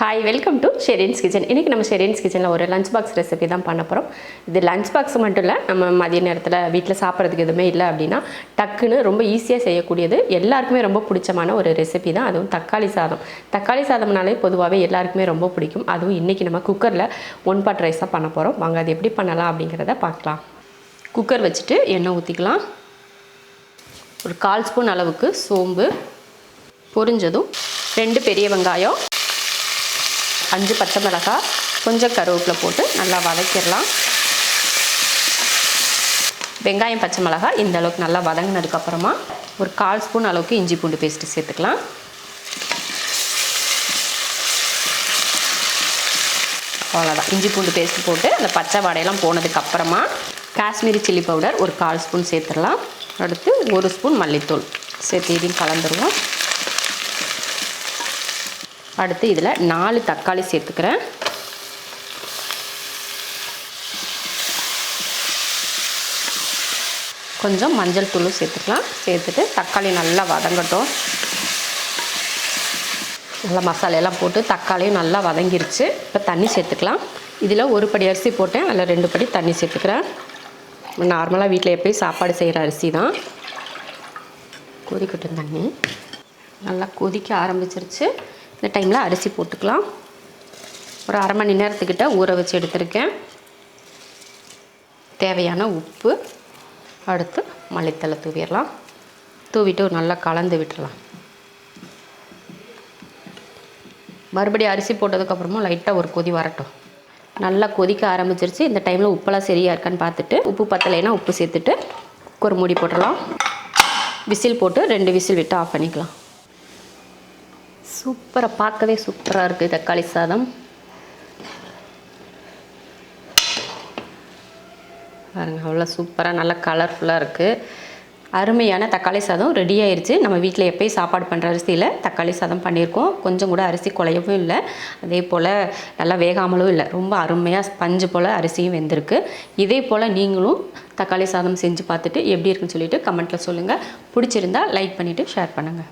Hi welcome to Sherin's kitchen. இன்றைக்கி நம்ம ஷெரின்ஸ் கிச்சனில் ஒரு லஞ்ச் பாக்ஸ் ரெசிபி தான் பண்ண போகிறோம். இது லஞ்ச் பாக்ஸ் மட்டும் இல்லை, நம்ம மதிய நேரத்தில் வீட்டில் சாப்பிட்றதுக்கு எதுவுமே இல்லை அப்படின்னா டக்குன்னு ரொம்ப ஈஸியாக செய்யக்கூடியது, எல்லாருக்குமே ரொம்ப பிடிச்சமான ஒரு ரெசிபி தான். அதுவும் தக்காளி சாதம். தக்காளி சாதம்னாலே பொதுவாகவே எல்லாருக்குமே ரொம்ப பிடிக்கும். அதுவும் இன்றைக்கி நம்ம குக்கரில் ஒன் பாட் ரைஸாக பண்ண போகிறோம். வாங்க அது எப்படி பண்ணலாம் அப்படிங்கிறத பார்க்கலாம். குக்கர் வச்சுட்டு எண்ணெய் ஊற்றிக்கலாம். ஒரு 1/4 ஸ்பூன் அளவுக்கு சோம்பு பொரிஞ்சதும் 2 பெரிய வெங்காயம், 5 பச்சை மிளகாய், கொஞ்சம் கருவேப்பிலை போட்டு நல்லா வதக்கிடலாம். வெங்காயம் பச்சை மிளகாய் இந்த அளவுக்கு நல்லா வதங்கினதுக்கப்புறமா ஒரு 1/4 ஸ்பூன் அளவுக்கு இஞ்சி பூண்டு பேஸ்ட்டு சேர்த்துக்கலாம். அவ்வளோதான். இஞ்சி பூண்டு பேஸ்ட்டு போட்டு அந்த பச்சை வாடையெல்லாம் போனதுக்கப்புறமா காஷ்மீரி சில்லி பவுடர் ஒரு 1/4 ஸ்பூன் சேர்த்துடலாம். அடுத்து 1 ஸ்பூன் மல்லித்தூள் சேர்த்து இதையும் கலந்துருவோம். அடுத்து இதில் 4 தக்காளி சேர்த்துக்கிறேன். கொஞ்சம் மஞ்சள் தூள் சேர்த்துக்கலாம். சேர்த்துட்டு தக்காளி நல்லா வதங்கட்டும். நல்லா மசாலையெல்லாம் போட்டு தக்காளியும் நல்லா வதங்கிருச்சு. இப்போ தண்ணி சேர்த்துக்கலாம். இதில் 1 படி அரிசி போட்டேன், அதில் 2 படி தண்ணி சேர்த்துக்கிறேன். நார்மலாக வீட்டில் எப்பயும் சாப்பாடு செய்கிற அரிசி தான். கொதிக்கட்டும். தண்ணி நல்லா கொதிக்க ஆரம்பிச்சிருச்சு. இந்த டைமில் அரிசி போட்டுக்கலாம். ஒரு அரை மணி நேரத்துக்கிட்ட ஊற வச்சு எடுத்துருக்கேன். தேவையான உப்பு, அடுத்து மல்லித்தழை தூவிடலாம். தூவிட்டு நல்லா கலந்து விட்டுடலாம். மறுபடியும் அரிசி போட்டதுக்கப்புறமா லைட்டாக ஒரு கொதி வரட்டும். நல்லா கொதிக்க ஆரம்பிச்சிருச்சு. இந்த டைமில் உப்பெல்லாம் சரியாக இருக்கான்னு பார்த்துட்டு, உப்பு பத்தலைன்னா உப்பு சேர்த்துட்டு ஒரு மூடி போட்டுடலாம். விசில் போட்டு 2 விசில் விட்டு ஆஃப் பண்ணிக்கலாம். சூப்பராக, பார்க்கவே சூப்பராக இருக்குது தக்காளி சாதம். பாருங்கள், அவ்வளோ சூப்பராக நல்லா கலர்ஃபுல்லாக இருக்குது. அருமையான தக்காளி சாதம் ரெடி ஆயிடுச்சு. நம்ம வீட்டில் எப்போயும் சாப்பாடு பண்ணுற அரிசியில் தக்காளி சாதம் பண்ணியிருக்கோம். கொஞ்சம் கூட அரிசி குலையவும் இல்லை, அதே போல் நல்லா வேகாமலும் இல்லை. ரொம்ப அருமையாக ஸ்பஞ்சு போல் அரிசியும் வெந்திருக்கு. இதே போல் நீங்களும் தக்காளி சாதம் செஞ்சு பார்த்துட்டு எப்படி இருக்குன்னு சொல்லிவிட்டு கமெண்ட்டில் சொல்லுங்கள். பிடிச்சிருந்தா லைக் பண்ணிவிட்டு ஷேர் பண்ணுங்கள்.